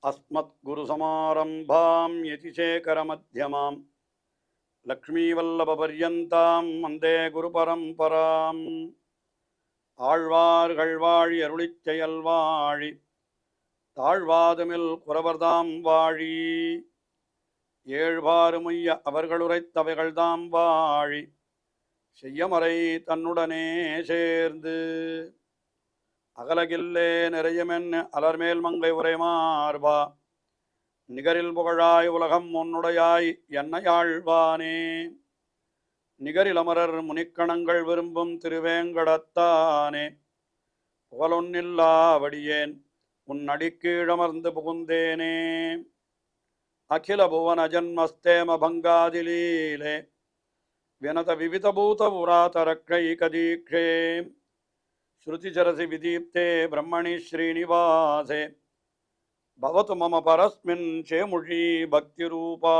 अस्मद्गुरुसमारम्भां यतिशेखरमध्यमां लक्ष्मीवल्लभपर्यन्तां वन्दे गुरुपरम्पराम् ஆழ்வார்கள் வாழி அருளிச் செயல் வாழி தாழ்வாதுமில் குறவர்தாம் வாழி ஏழ்வாறுமைய அவர்களுரைத்தவைகள்தாம் வாழி செய்யமறை தன்னுடனே சேர்ந்து அகலகில்லே நிறையமென் அலர்மேல் மங்கை உரைமார்பா நிகரில் புகழாய் உலகம் உன்னுடையாய் என்னையாழ்வானே நிகரில் அமரர் முனிக்கணங்கள் விரும்பும் திருவேங்கடத்தானே புகழொன்னில்லாவடியேன் உன் அடிக்கீழமர்ந்து புகுந்தேனே அகில புவன ஜன்மஸ்தேம பங்காதிலீலே வினத விவிதபூத புராதரக்கைகதீக்ஷே ஸ்ருதிச்சரசி விதீப்தே பிரம்மணி ஸ்ரீனிவாசே பவது மம பரஸ்மின் சேமுழி பக்திரூபா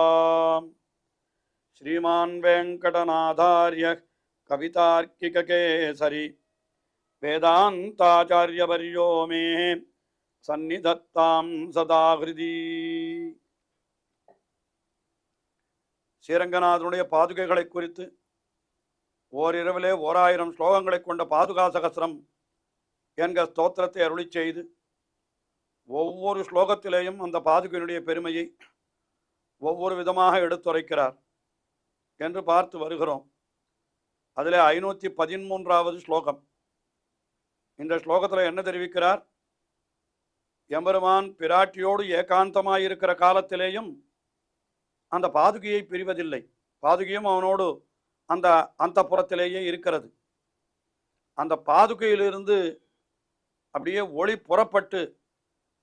श्रीमान वेंकटनाथार्य कवितार्किककेसरी वेदांताचार्यवर्यो मे सन्निधत्तां सदा हृदि ஸ்ரீரங்கநாதனுடைய பாதுகைகளை குறித்து ஓரிரவிலே 1000 ஸ்லோகங்களை கொண்ட பாதுகா சகஸ்ரம் என்கிற ஸ்தோத்திரத்தை அருளி செய்து ஒவ்வொரு ஸ்லோகத்திலேயும் அந்த பாதுகையினுடைய பெருமையை ஒவ்வொரு விதமாக எடுத்துரைக்கிறார் என்று பார்த்து வருகிறோம். அதில் 513வது ஸ்லோகம். இந்த ஸ்லோகத்தில் என்ன தெரிவிக்கிறார்? எம்பெருமான் பிராட்டியோடு ஏகாந்தமாயிருக்கிற காலத்திலேயும் அந்த பாதுகையை பிரிவதில்லை. பாதுகையும் அவனோடு அந்த அந்தப்புறத்திலேயே இருக்கிறது. அந்த பாதுகையிலிருந்து அப்படியே ஒளி புறப்பட்டு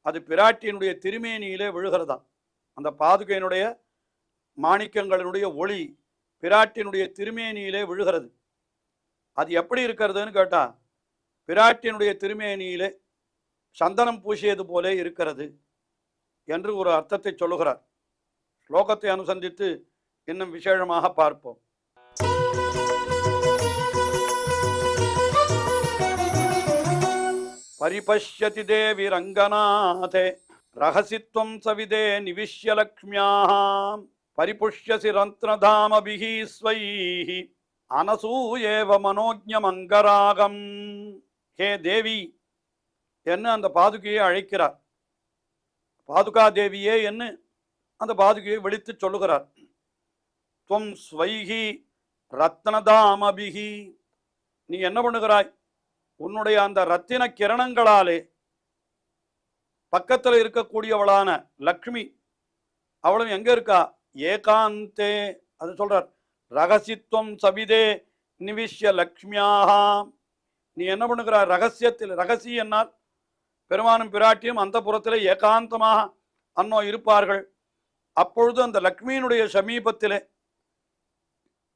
அது பிராட்டியினுடைய திருமேனியிலே விழுகிறதா. அந்த பாதுகையினுடைய மாணிக்கங்களினுடைய ஒளி பிராட்டினுடைய திருமேனியிலே விழுகிறது. அது எப்படி இருக்கிறதுன்னு கேட்டா, பிராட்டினுடைய திருமேனியிலே சந்தனம் பூசியது போலே இருக்கிறது என்று ஒரு அர்த்தத்தை சொல்லுகிறார். ஸ்லோகத்தை அனுசந்தித்து இன்னும் விசேஷமாக பார்ப்போம். பரிபஷ்யதி தேவி ரங்கநாதே ரகசித்வம் சவிதே நிவிஷ்ய லக்ஷ்மியாம் परिपुष्यसि रन्त्रधामभिः स्वैः अनसूयेव मनोज्ञमङ्गरागम्. हे தேவி என்ன அந்த பாதுகையை அழைக்கிறார். பாதுகா தேவியே என்ன அந்த பாதுகையை விழித்து சொல்லுகிறார். துவம் ஸ்வைஹி ரத்னதாமபிஹி, நீ என்ன பண்ணுகிறாய்? உன்னுடைய அந்த ரத்தின கிரணங்களாலே பக்கத்தில் இருக்கக்கூடியவளான லக்ஷ்மி அவளும் எங்க இருக்கா? ஏகாந்தே, அது சொல்றார். ரகசித்வம் சவிதே நிவிஷ்ய லக்ஷ்மியாக, நீ என்ன பண்ணுகிறார்? ரகசியத்தில், ரகசி என்னால் பெருமானும் பிராட்டியும் அந்த புறத்திலே ஏகாந்தமாக அன்னோ இருப்பார்கள். அப்பொழுது அந்த லக்ஷ்மியினுடைய சமீபத்திலே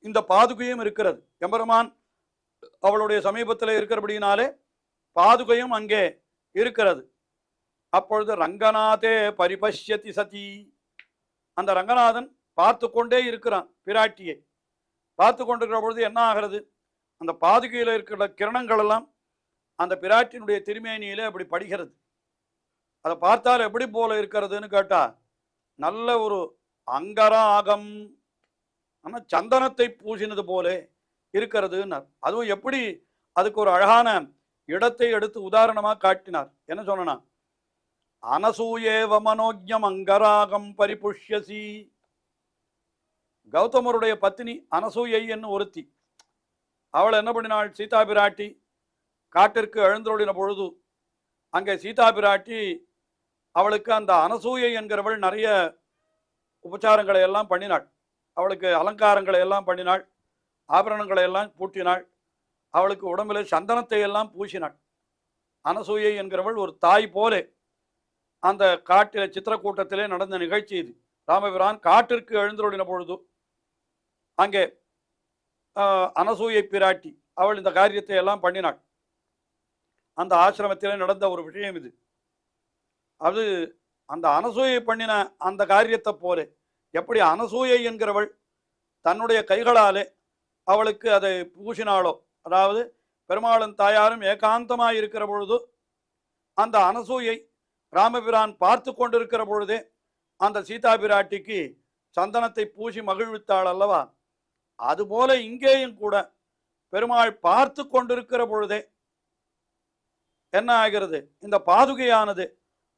இந்த பாதுகையும் இருக்கிறது. எம்பெருமான் அவளுடைய சமீபத்தில் இருக்கிறபடினாலே பாதுகையும் அங்கே இருக்கிறது. அப்பொழுது ரங்கநாதே பரிபஷ்யதி சதி, அந்த ரங்கநாதன் பார்த்து கொண்டே இருக்கிறான். பிராட்டியை பார்த்து கொண்டிருக்கிற பொழுது என்ன ஆகிறது? அந்த பாதுகையில் இருக்கிற கிரணங்கள் எல்லாம் அந்த பிராட்டியினுடைய திருமேனியிலே அப்படி படுகிறது. அதை பார்த்தால் எப்படி போல இருக்கிறதுன்னு கேட்டா, நல்ல ஒரு அங்கராகம், ஆனால் சந்தனத்தை பூசினது போல இருக்கிறதுன்னார். அதுவும் எப்படி? அதுக்கு ஒரு அழகான இடத்தை எடுத்து உதாரணமாக காட்டினார். என்ன சொன்னா, அனசூயேவ மனோஜ்யம் அங்கராகம் பரிபுஷ்யசி. கௌதமருடைய பத்தினி அனசூயை என்று ஒருத்தி. அவள் என்ன பண்ணினாள்? சீதா பிராட்டி காட்டிற்கு எழுந்தருளின பொழுது அங்கே சீதா பிராட்டி அவளுக்கு அந்த அனசூயை என்கிறவள் நிறைய உபச்சாரங்களை எல்லாம் பண்ணினாள். அவளுக்கு அலங்காரங்களை எல்லாம் பண்ணினாள், ஆபரணங்களை எல்லாம் பூட்டினாள், அவளுக்கு உடம்பில் சந்தனத்தை எல்லாம் பூசினாள். அனசூயை என்கிறவள் ஒரு தாய் போலே அந்த காட்டில சித்திரக்கூட்டத்திலே நடந்த நிகழ்ச்சி இது. ராமபிரான் காட்டிற்கு எழுந்தருளின பொழுது அங்கே அனசூயை பிராட்டி அவள் இந்த காரியத்தை எல்லாம் பண்ணினாள். அந்த ஆசிரமத்திலே நடந்த ஒரு விஷயம் இது. அது அந்த அனசூயை பண்ணின அந்த காரியத்தை போல எப்படி அனசூயை என்கிறவள் தன்னுடைய கைகளாலே அவளுக்கு அதை பூசினாளோ, அதாவது பெருமாளும் தாயாரும் ஏகாந்தமாக இருக்கிற பொழுது அந்த அனசூயை ராமபிரான் பார்த்து கொண்டிருக்கிற பொழுதே அந்த சீதா பிராட்டிக்கு சந்தனத்தை பூசி மகிழ்வித்தாள் அல்லவா? அதுபோல இங்கேயும் கூட பெருமாள் பார்த்து கொண்டிருக்கிற பொழுதே என்ன ஆகிறது, இந்த பாதுகையானது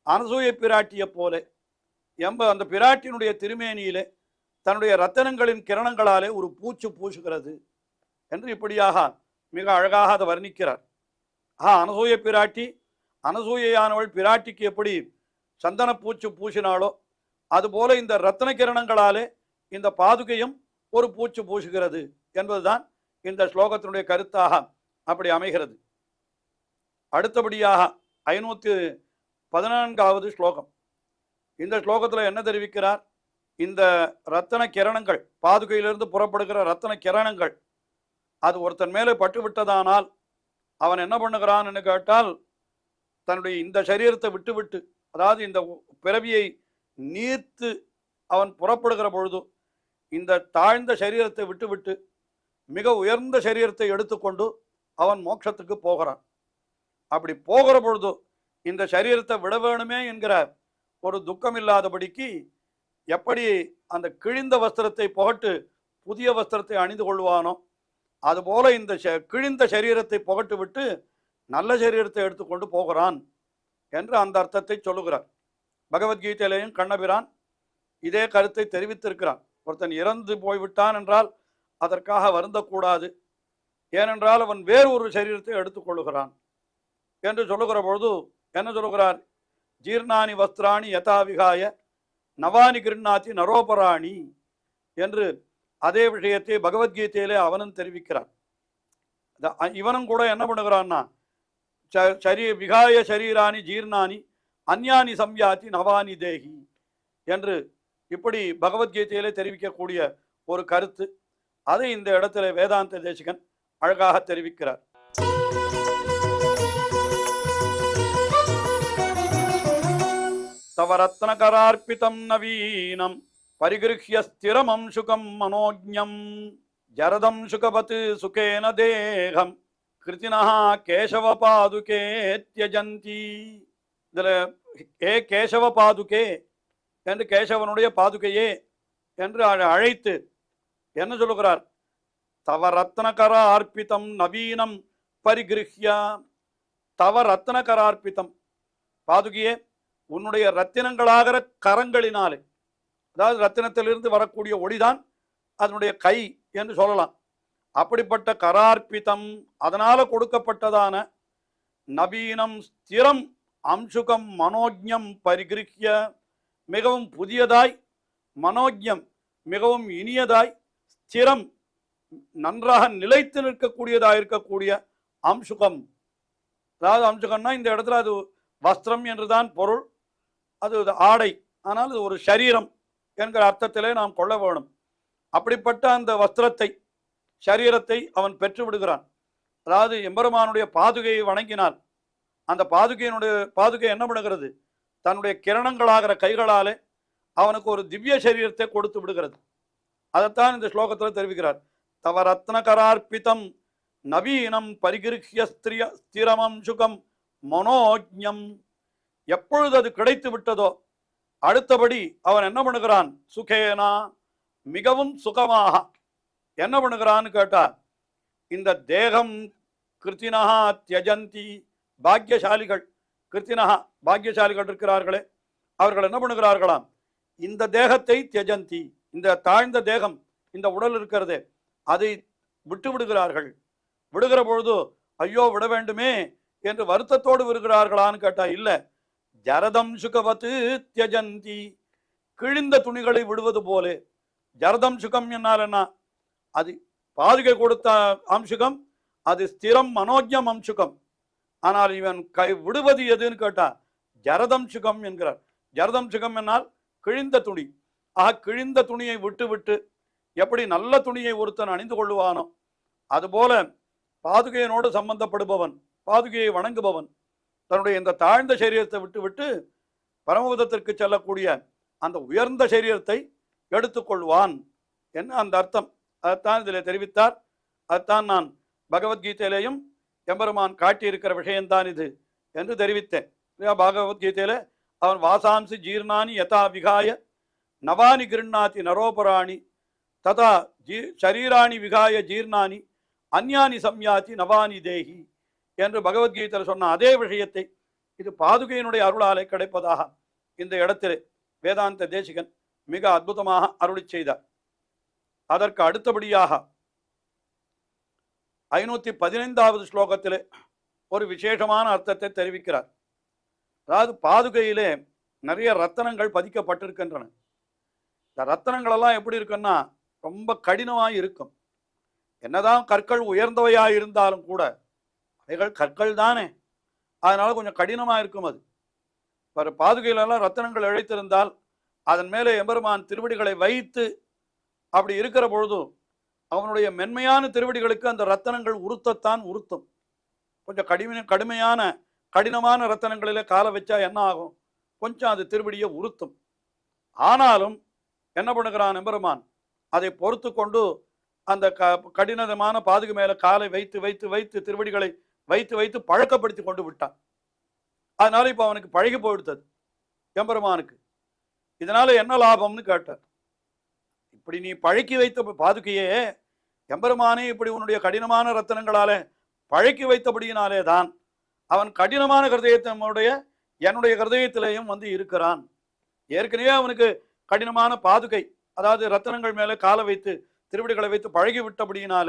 அனசூய பிராட்டியை போல அந்த பிராட்டியினுடைய திருமேனியிலே தன்னுடைய ரத்தனங்களின் கிரணங்களாலே ஒரு பூச்சு பூசுகிறது என்று இப்படியாக மிக அழகாக அதை வர்ணிக்கிறார். அனசூய பிராட்டி, அனசூயானவள் பிராட்டிக்கு எப்படி சந்தன பூச்சு பூசினாலோ அதுபோல இந்த ரத்தன கிரணங்களாலே இந்த பாதுகையும் ஒரு பூச்சு பூசுகிறது என்பதுதான் இந்த ஸ்லோகத்தினுடைய கருத்தாக அப்படி அமைகிறது. அடுத்தபடியாக 514வது ஸ்லோகம். இந்த ஸ்லோகத்தில் என்ன தெரிவிக்கிறார்? இந்த ரத்தன கிரணங்கள், பாதுகையிலிருந்து புறப்படுகிற ரத்தன கிரணங்கள் அது ஒருத்தன் மேலே பட்டுவிட்டதானால் அவன் என்ன பண்ணுகிறான் என்று கேட்டால், தன்னுடைய இந்த சரீரத்தை விட்டுவிட்டு, அதாவது இந்த பிறவியை நீர்த்து அவன் புறப்படுகிற பொழுது இந்த தாழ்ந்த சரீரத்தை விட்டுவிட்டு மிக உயர்ந்த சரீரத்தை எடுத்துக்கொண்டு அவன் மோட்சத்துக்கு போகிறான். அப்படி போகிற பொழுது இந்த சரீரத்தை விட வேணுமே என்கிற ஒரு துக்கம் இல்லாதபடிக்கு எப்படி அந்த கிழிந்த வஸ்திரத்தை புகட்டு புதிய வஸ்திரத்தை அணிந்து கொள்வானோ அதுபோல இந்த கிழிந்த சரீரத்தை புகட்டு விட்டு நல்ல சரீரத்தை எடுத்துக்கொண்டு போகிறான் என்று அந்த அர்த்தத்தை சொல்லுகிறார். பகவத்கீதையிலேயும் கண்ணபிரான் இதே கருத்தை தெரிவித்திருக்கிறான். ஒருத்தன் இறந்து போய்விட்டான் என்றால் அதற்காக வருந்தக்கூடாது, ஏனென்றால் அவன் வேறு ஒரு சரீரத்தை எடுத்துக்கொள்ளுகிறான் என்று சொல்லுகிற பொழுது என்ன சொல்லுகிறார்? ஜீர்ணானி வஸ்திராணி யதா விகாய நவானி கிருண்ணாத்தி நரோபராணி என்று அதே விஷயத்தை பகவத்கீதையிலே அவனும் தெரிவிக்கிறான். இவனும் கூட என்ன பண்ணுகிறான்னா, விகாய சரீராணி ஜீர்ணானி அந்யானி சம்யாதி நவானி தேகி என்று இப்படி பகவத்கீதையிலே தெரிவிக்கக்கூடிய ஒரு கருத்து. அதை இந்த இடத்துல வேதாந்த தேசிகன் அழகாக தெரிவிக்கிறார். தவரத்னகரார்ப்பிதம் நவீனம் பரிகிருஹ்ய ஸ்திரமம் சுகம் மனோஜ்ஞம் ஜரதம் சுகவத் சுகேன தேகம் கிருத்தினஹ கேசவ பாதுகே த்யஜந்தி. இதில் ஏ கேசவ பாதுகே என்று கேசவனுடைய பாதுகையே என்று அழைத்து என்ன சொல்லுகிறார்? தவ ரத்னகரார்ப்பிதம் நவீனம் பரிகிருஹ்யா. தவ ரத்னகரார்ப்பிதம், பாதுகையே உன்னுடைய ரத்தினங்களாகிற கரங்களினாலே, அதாவது ரத்தினத்திலிருந்து வரக்கூடிய ஒளிதான் அதனுடைய கை என்று சொல்லலாம். அப்படிப்பட்ட கரார்ப்பிதம், அதனால கொடுக்கப்பட்டதான நவீனம் ஸ்திரம் அம்சுகம் மனோஜ்ஞம் பரிகிருஹ்ய, மிகவும் புதியதாய், மனோஜ்ஞம் மிகவும் இனியதாய், ஸ்திரம் நன்றாக நிலைத்து நிற்கக்கூடியதாக இருக்கக்கூடிய அம்சுகம். அதாவது அம்சுகம்னா இந்த இடத்துல அது வஸ்திரம் என்றுதான் பொருள், அது ஆடை, ஆனால் அது ஒரு சரீரம் என்கிற அர்த்தத்திலே நாம் கொள்ள வேணும். அப்படிப்பட்ட அந்த வஸ்திரத்தை, சரீரத்தை அவன் பெற்று விடுகிறான். அதாவது எம்பெருமானுடைய பாதுகையை வணங்கினால் அந்த பாதுகை என்ன பண்ணுகிறது? தன்னுடைய கிரணங்களாகிற கைகளாலே அவனுக்கு ஒரு திவ்ய சரீரத்தை கொடுத்து விடுகிறது. அதைத்தான் இந்த ஸ்லோகத்தில் தெரிவிக்கிறார். தவ ரத்னகரார்ப்பிதம் நவீனம் பரிகிருஹ்ய ஸ்திரமம் சுகம் மனோஜ்ஞம். எப்பொழுது அது கிடைத்து விட்டதோ அடுத்தபடி அவன் என்ன பண்ணுகிறான்? சுகேனா, மிகவும் சுகமாக என்ன பண்ணுகிறான்னு கேட்டார், இந்த தேகம் கிருத்தினஹா தியஜந்தி, பாக்யசாலிகள், கிருத்தினஹா பாக்யசாலிகள் இருக்கிறார்களே அவர்கள் என்ன பண்ணுகிறார்களாம்? இந்த தேகத்தை தியஜந்தி, இந்த தாழ்ந்த தேகம், இந்த உடல் இருக்கிறதே அதை விட்டு விடுகிறார்கள். விடுகிற பொழுது ஐயோ விட வேண்டுமே என்று வருத்தத்தோடு விடுகிறார்களான்னு கேட்டா இல்லை. ஜரதம் சுகவத்து தியஜந்தி, கிழிந்த துணிகளை விடுவது போலே. ஜரதம் சுகம் என்னால் என்ன? அது பாதுகை கொடுத்த அம்சுகம், அது ஸ்திரம் மனோஜ்யம் அம்சுகம். ஆனால் இவன் விடுவது எதுன்னு கேட்டா ஜரதம் சுகம் என்கிறார். ஜரதம் சுகம் என்னால் கிழிந்த துணி. கிழிந்த துணியை விட்டு விட்டு எப்படி நல்ல துணியை ஒருத்தன் அணிந்து கொள்ளுவானோ அதுபோல பாதுகையனோடு சம்பந்தப்படுபவன், பாதுகையை வணங்குபவன் தன்னுடைய இந்த தாழ்ந்த சரீரத்தை விட்டு விட்டு பரமபதத்திற்கு செல்லக்கூடிய அந்த உயர்ந்த சரீரத்தை எடுத்துக்கொள்வான் என்ன அந்த அர்த்தம். அதைத்தான் இதில் தெரிவித்தார். அதைத்தான் நான் பகவத்கீதையிலேயும் எம்பெருமான் காட்டியிருக்கிற விஷயம்தான் இது என்று தெரிவித்தேன். பகவத்கீதையில அவன் வாசாம்சி ஜீர்ணானி யதா விகாய நவானி கிருண்ணாதி நரோபராணி ததா சரீராணி விகாய ஜீர்ணானி அந்யானி சம்யாதி நவானி தேகி என்று பகவத்கீதையில் சொன்ன அதே விஷயத்தை இது பாதுகையினுடைய அருளாலை கிடைப்பதாக இந்த இடத்திலே வேதாந்த தேசிகன் மிக அற்புதமாக அருளி செய்தார். அதற்கு அடுத்தபடியாக 515வது ஸ்லோகத்திலே ஒரு விசேஷமான அர்த்தத்தை தெரிவிக்கிறார். அதாவது பாதுகையிலே நிறைய ரத்தனங்கள் பதிக்கப்பட்டிருக்கின்றன. இந்த ரத்தனங்கள் எல்லாம் எப்படி இருக்குன்னா ரொம்ப கடினமாக இருக்கும். என்னதான் கற்கள் உயர்ந்தவையாக இருந்தாலும் கூட அவைகள் கற்கள் தானே, அதனால கொஞ்சம் கடினமாக இருக்கும். அது பாதுகையிலெல்லாம் ரத்தனங்கள் இழைத்திருந்தால் அதன் மேலே எம்பெருமான் திருவடிகளை வைத்து அப்படி இருக்கிற பொழுது அவனுடைய மென்மையான திருவடிகளுக்கு அந்த ரத்தனங்கள் உறுத்தத்தான் உறுத்தும். கொஞ்சம் கடினமான ரத்தனங்களில் காலை வச்சா என்ன ஆகும், கொஞ்சம் அது திருவடியை உறுத்தும். ஆனாலும் என்ன பண்ணுகிறான் எம்பெருமான், அதை பொறுத்து கொண்டு அந்த கடினமான பாதுகை மேலே காலை வைத்து வைத்து வைத்து திருவடிகளை வைத்து வைத்து பழக்கப்படுத்தி கொண்டு விட்டான். அதனால இப்போ அவனுக்கு பழகி போயிடுத்தது எம்பெருமானுக்கு. இதனால என்ன லாபம்னு கேட்டார். இப்படி நீ பழக்கி வைத்த பாதுகையே எம்பெருமானே இப்படி உன்னுடைய கடினமான ரத்தனங்களால பழக்கி வைத்தபடியினாலே தான் அவன் கடினமான ஹிருதயத்தினுடைய என்னுடைய ஹிருதயத்திலேயும் வந்து இருக்கிறான். ஏற்கனவே அவனுக்கு கடினமான பாதுகை, அதாவது ரத்தனங்கள் மேலே காலை வைத்து திருவடிகளை வைத்து பழகி விட்டபடியினால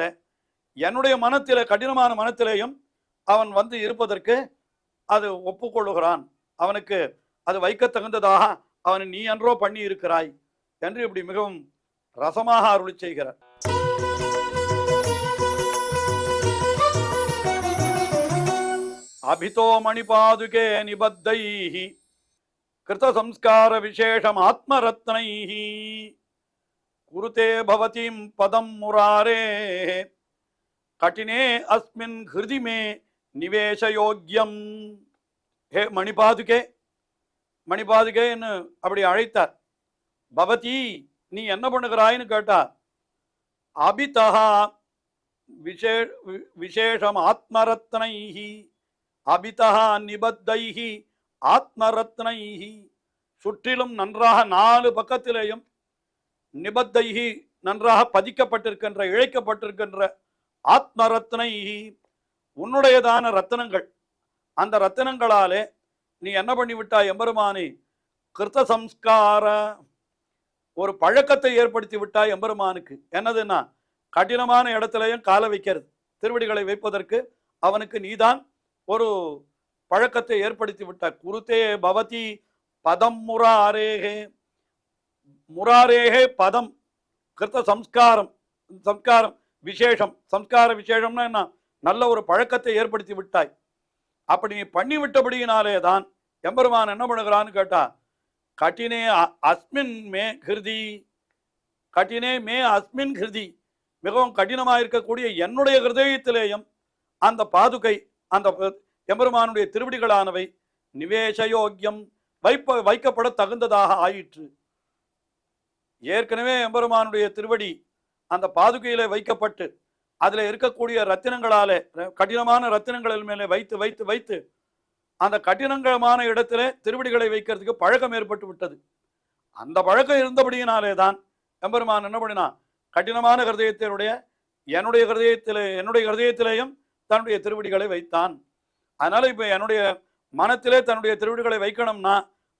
என்னுடைய மனத்திலே கடினமான மனத்திலேயும் அவன் வந்து இருப்பதற்கு அது ஒப்புக்கொள்ளுகிறான். அவனுக்கு அது வைக்க தகுந்ததாக அவனை நீ அன்றோ பண்ணி இருக்கிறாய் என்று இப்படி மிகவும் ரசமாக அருளி செய்கிறார். அபிதோ மணிபாதுகே நிபத்தைஹி கிருத சம்ஸ்கார விசேஷம் ஆத்மரத்னைஹி குருதே பவதீம் பதம் முராரே கட்டினே அஸ்மின் ஹிருதி மே நிவேசயோக்யம். ஹே மணிபாதுகே, மணிபாதுகேன்னு அப்படி அழைத்தார். பவதி நீ என்ன பண்ணுகிறாய்னு கேட்டார். அபிதஹா விசேஷம் ஆத்மரத்னைஹி அபிதஹா நிபத்தைஹி ஆத்மரத்னைஹி. சுற்றிலும் நன்றாக 4 பக்கத்திலேயும் நிபத்தைஹி நன்றாக பதிக்கப்பட்டிருக்கின்ற இழைக்கப்பட்டிருக்கின்ற ஆத்மரத்னைஹி உன்னுடையதான ரத்தனங்கள், அந்த ரத்தனங்களாலே நீ என்ன பண்ணிவிட்டாய் எம்பெருமானே, கிருத்த சம்ஸ்கார ஒரு பழக்கத்தை ஏற்படுத்தி விட்டாய் எம்பெருமானுக்கு. என்னதுன்னா கடினமான இடத்துலையும் காலை வைக்கிறது, திருவடிகளை வைப்பதற்கு அவனுக்கு நீதான் ஒரு பழக்கத்தை ஏற்படுத்தி விட்டாய். குருத்தே பவதி பதம் முராரேகே, முராரேகே பதம் கிருத்த சம்ஸ்காரம், சம்ஸ்காரம் விசேஷம், சம்ஸ்கார விசேஷம்னா என்ன, நல்ல ஒரு பழக்கத்தை ஏற்படுத்தி விட்டாய். அப்படி நீ பண்ணி விட்டபடியினாலே தான் எம்பெருமான் என்ன பண்ணுகிறான்னு கேட்டா, கட்டினே அஸ்மின் மே ஹிருதி, கட்டினே மே அஸ்மின் ஹிருதி, மிகவும் கடினமாக இருக்கக்கூடிய என்னுடைய ஹிருதயத்திலேயும் அந்த பாதுகை, அந்த எம்பெருமானுடைய திருவடிகளானவை நிவேசயோக்கியம் வைக்கப்பட தகுந்ததாக ஆயிற்று. ஏற்கனவே எம்பெருமானுடைய திருவடி அந்த பாதுகையில வைக்கப்பட்டு அதில் இருக்கக்கூடிய ரத்தினங்களாலே, கடினமான ரத்தினங்களின் மேலே வைத்து வைத்து வைத்து அந்த கடினமான இடத்துல திருவடிகளை வைக்கிறதுக்கு பழக்கம் ஏற்பட்டு விட்டது. அந்த பழக்கம் இருந்தபடியினாலே தான் எம்பெருமான் என்ன பண்ணினா, கடினமான ஹிருதயத்தினுடைய என்னுடைய ஹிருதயத்திலேயும் தன்னுடைய திருவடிகளை வைத்தான். அதனால இப்ப என்னுடைய மனத்திலே தன்னுடைய திருவடிகளை வைக்கணும்னா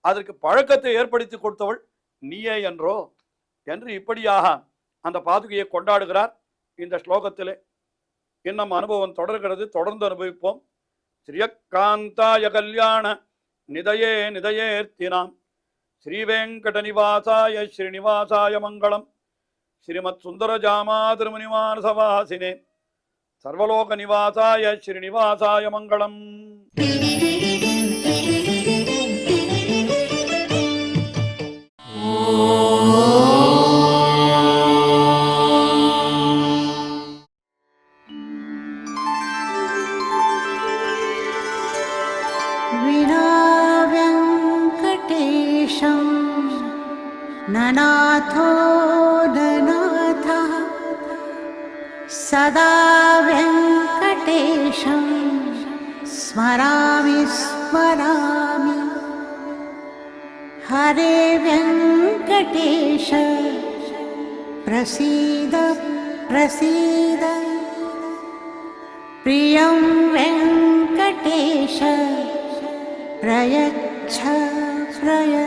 அதற்கு பழக்கத்தை ஏற்படுத்தி கொடுத்தவள் நீயே என்றோ என்று இப்படியாக அந்த பாதுகையை கொண்டாடுகிறார் இந்த ஸ்லோகத்திலே. இன்னும் அனுபவம் தொடர்கிறது, தொடர்ந்து அனுபவிப்போம். ஸ்ரீயக்காந்தாய கல்யாண நிதயே நிதயேர்த்தினாம் ஸ்ரீவேங்கட நிவாசாய ஸ்ரீனிவாசாய மங்களம். ஸ்ரீமத் சுந்தரஜாமா திருமுனிமானசவாசினே சர்வலோக நிவாசாய ஸ்ரீனிவாசாய மங்களம். ननाथो ननाथः सदा वेङ्कटेशं स्मरामि स्मरामि. हरे वेङ्कटेश प्रसीद प्रसीद प्रियं वेङ्कटेश प्रयच्छ प्रयच्छ